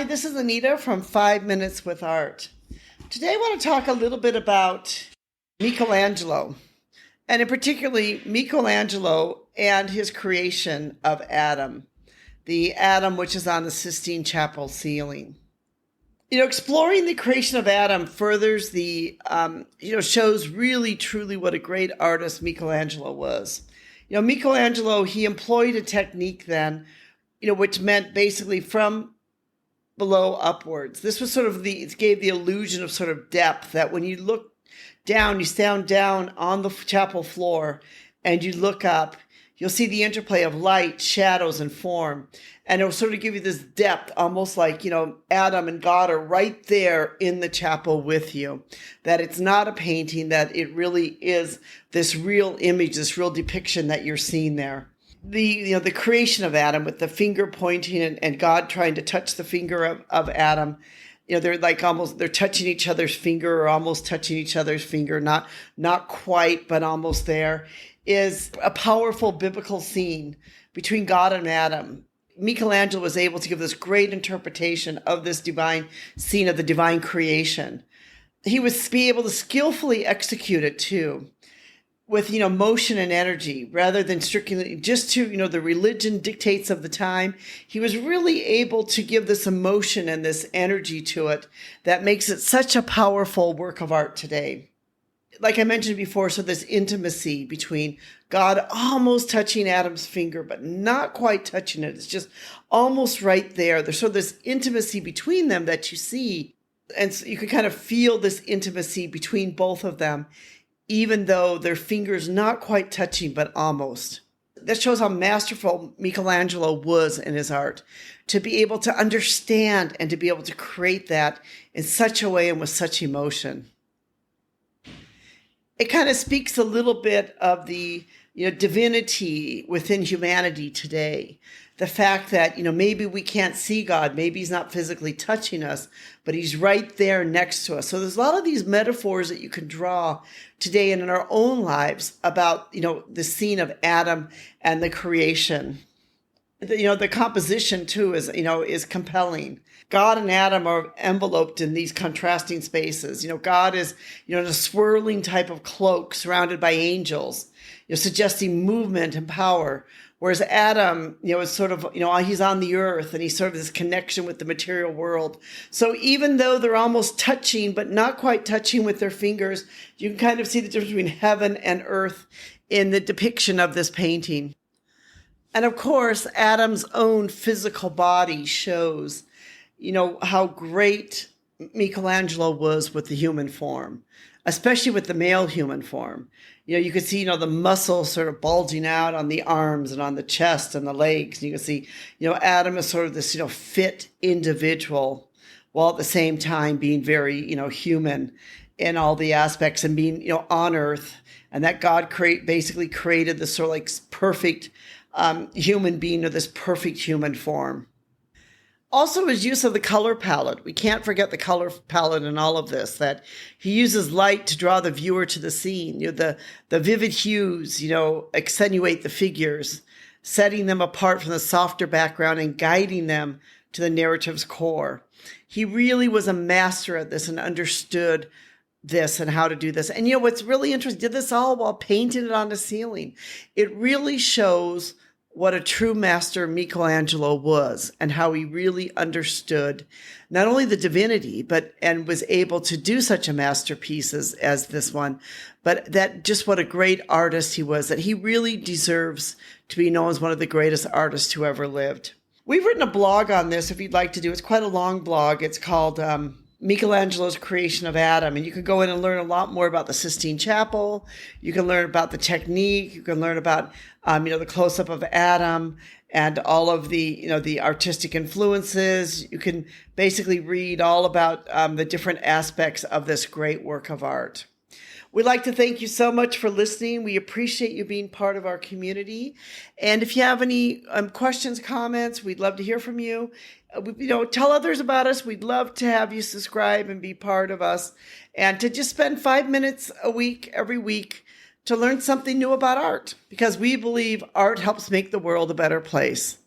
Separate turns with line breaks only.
Hi, this is Anita from 5 Minutes with Art. Today I want to talk a little bit about Michelangelo, and in particularly Michelangelo and his creation of Adam, the Adam which is on the Sistine Chapel ceiling. Exploring the creation of Adam furthers shows really truly what a great artist Michelangelo was. Michelangelo, he employed a technique then, which meant basically from below upwards. This was it gave the illusion of sort of depth, that when you look down, you stand down on the chapel floor and you look up, you'll see the interplay of light, shadows, and form. And it'll sort of give you this depth, almost like, Adam and God are right there in the chapel with you. That it's not a painting, that it really is this real image, this real depiction that you're seeing there. The creation of Adam with the finger pointing and God trying to touch the finger of Adam, they're they're touching each other's finger, or almost touching each other's finger, not quite, but almost there, is a powerful biblical scene between God and Adam. Michelangelo was able to give this great interpretation of this divine scene of the divine creation. He was be able to skillfully execute it too, with, motion and energy, rather than strictly just to, the religion dictates of the time. He was really able to give this emotion and this energy to it that makes it such a powerful work of art today. Like I mentioned before, so this intimacy between God almost touching Adam's finger, but not quite touching it. It's just almost right there. There's sort of this intimacy between them that you see. And so you can kind of feel this intimacy between both of them, even though their fingers not quite touching, but almost. That shows how masterful Michelangelo was in his art, to be able to understand and to be able to create that in such a way and with such emotion. It kind of speaks a little bit of the divinity within humanity today. The fact that, maybe we can't see God, maybe he's not physically touching us, but he's right there next to us. So there's a lot of these metaphors that you can draw today and in our own lives about, the scene of Adam and the creation. The composition too is compelling. God and Adam are enveloped in these contrasting spaces. God is, in a swirling type of cloak surrounded by angels, suggesting movement and power. Whereas Adam, is sort of, he's on the earth and he's sort of this connection with the material world. So even though they're almost touching, but not quite touching with their fingers, you can kind of see the difference between heaven and earth in the depiction of this painting. And of course, Adam's own physical body shows, how great Michelangelo was with the human form, especially with the male human form. You could see, the muscles sort of bulging out on the arms and on the chest and the legs. And you can see, Adam is sort of this, fit individual, while at the same time being very, human in all the aspects and being, on earth. And that God basically created this sort of like perfect human being, or this perfect human form. Also, his use of the color palette. We can't forget the color palette in all of this, that he uses light to draw the viewer to the scene. The vivid hues, accentuate the figures, setting them apart from the softer background and guiding them to the narrative's core. He really was a master at this and understood this and how to do this. And what's really interesting, did this all while painting it on the ceiling. It really shows what a true master Michelangelo was, and how he really understood not only the divinity, and was able to do such a masterpiece as this one, but that just what a great artist he was, that he really deserves to be known as one of the greatest artists who ever lived. We've written a blog on this if you'd like to do. It's quite a long blog. It's called Michelangelo's Creation of Adam. And you can go in and learn a lot more about the Sistine Chapel. You can learn about the technique. You can learn about, the close-up of Adam and all of the, the artistic influences. You can basically read all about the different aspects of this great work of art. We'd like to thank you so much for listening. We appreciate you being part of our community. And if you have any questions, comments, we'd love to hear from you. Tell others about us. We'd love to have you subscribe and be part of us, and to just spend 5 minutes a week, every week, to learn something new about art, because we believe art helps make the world a better place.